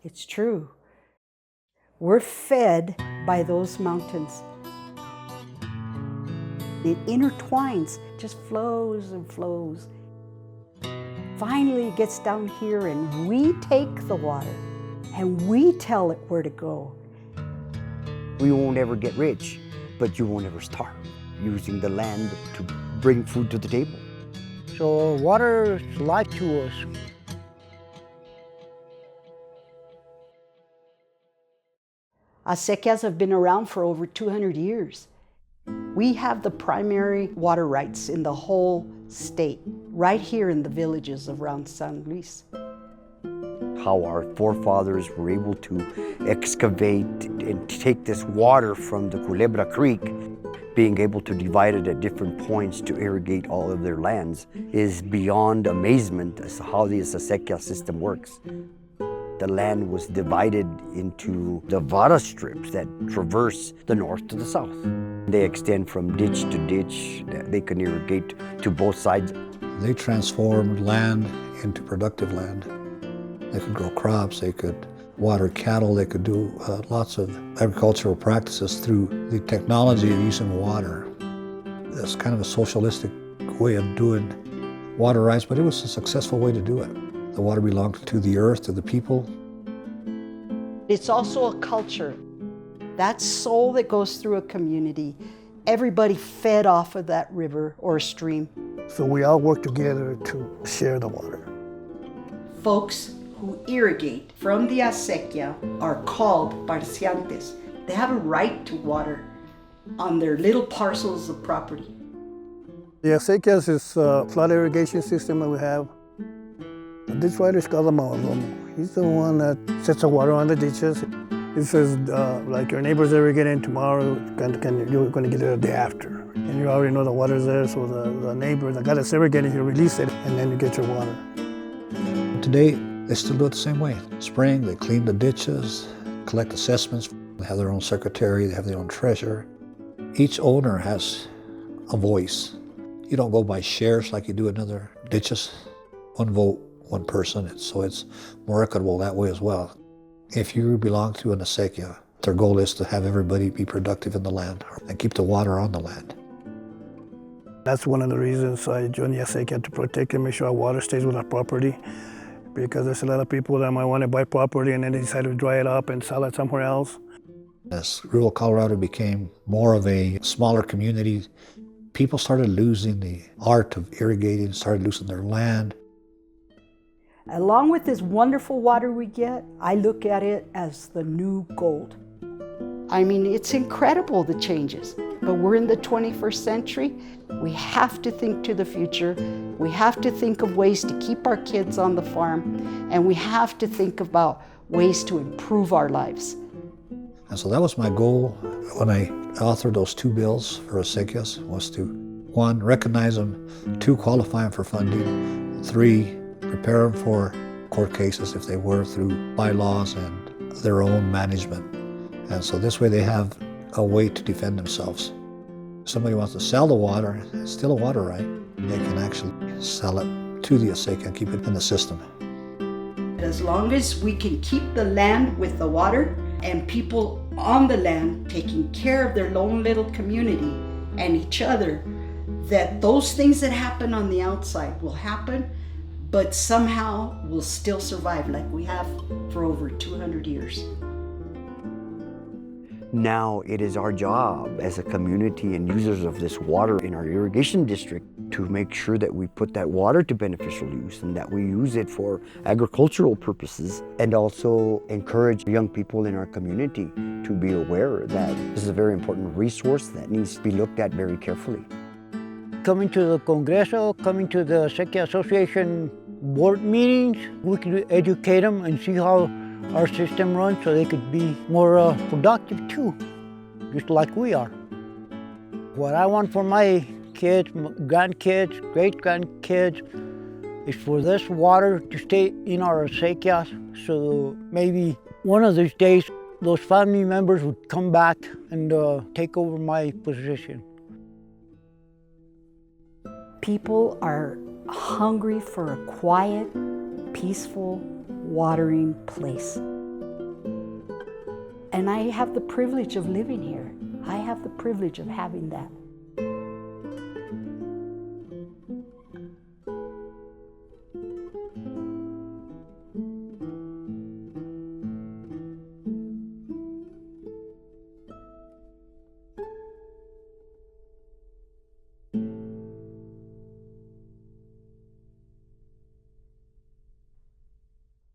It's true. We're fed by those mountains. It intertwines, just flows and flows. Finally, it gets down here and we take the water and we tell it where to go. We won't ever get rich, but you won't ever starve, using the land to bring food to the table. So water is life to us. Acequias have been around for over 200 years. We have the primary water rights in the whole state, right here in the villages around San Luis. How our forefathers were able to excavate and take this water from the Culebra Creek, being able to divide it at different points to irrigate all of their lands, is beyond amazement as to how the Acequia system works. The land was divided into the vara strips that traverse the north to the south. They extend from ditch to ditch. They can irrigate to both sides. They transformed land into productive land. They could grow crops, they could water cattle, they could do lots of agricultural practices through the technology of using water. It's kind of a socialistic way of doing water rights, but it was a successful way to do it. The water belonged to the earth, to the people. It's also a culture. That soul that goes through a community, everybody fed off of that river or stream. So we all work together to share the water. Folks who irrigate from the acequia are called parciantes. They have a right to water on their little parcels of property. The acequias is a flood irrigation system that we have. The ditch rider is called the Maolomo. He's the one that sets the water on the ditches. He says, like your neighbor's irrigating tomorrow, you're going to get it the day after. And you already know the water's there, so the neighbor, the guy that's irrigating, he'll release it, and then you get your water. Today, they still do it the same way. Spring, they clean the ditches, collect assessments. They have their own secretary, they have their own treasurer. Each owner has a voice. You don't go by shares like you do in other ditches. One vote, one person, so it's more equitable that way as well. If you belong to an acequia, their goal is to have everybody be productive in the land and keep the water on the land. That's one of the reasons I joined the acequia, to protect and make sure our water stays with our property. Because there's a lot of people that might want to buy property and then they decide to dry it up and sell it somewhere else. As rural Colorado became more of a smaller community, people started losing the art of irrigating, started losing their land. Along with this wonderful water we get, I look at it as the new gold. I mean, it's incredible, the changes, but we're in the 21st century. We have to think to the future. We have to think of ways to keep our kids on the farm, and we have to think about ways to improve our lives. And so that was my goal when I authored those two bills for acequias, was to, 1, recognize them, 2, qualify them for funding, 3, prepare them for court cases if they were through bylaws and their own management. And so this way they have a way to defend themselves. If somebody wants to sell the water, it's still a water right. They can actually sell it to the acequia and keep it in the system. As long as we can keep the land with the water and people on the land taking care of their own little community and each other, that those things that happen on the outside will happen, but somehow we'll still survive like we have for over 200 years. Now it is our job as a community and users of this water in our irrigation district to make sure that we put that water to beneficial use and that we use it for agricultural purposes, and also encourage young people in our community to be aware that this is a very important resource that needs to be looked at very carefully. Coming to the Congreso, coming to the Acequia Association board meetings, we could educate them and see how our system runs so they could be more productive too, just like we are. What I want for my kids, grandkids, great-grandkids, is for this water to stay in our acequias, so maybe one of these days those family members would come back and take over my position. People are hungry for a quiet, peaceful, watering place. And I have the privilege of living here. I have the privilege of having that.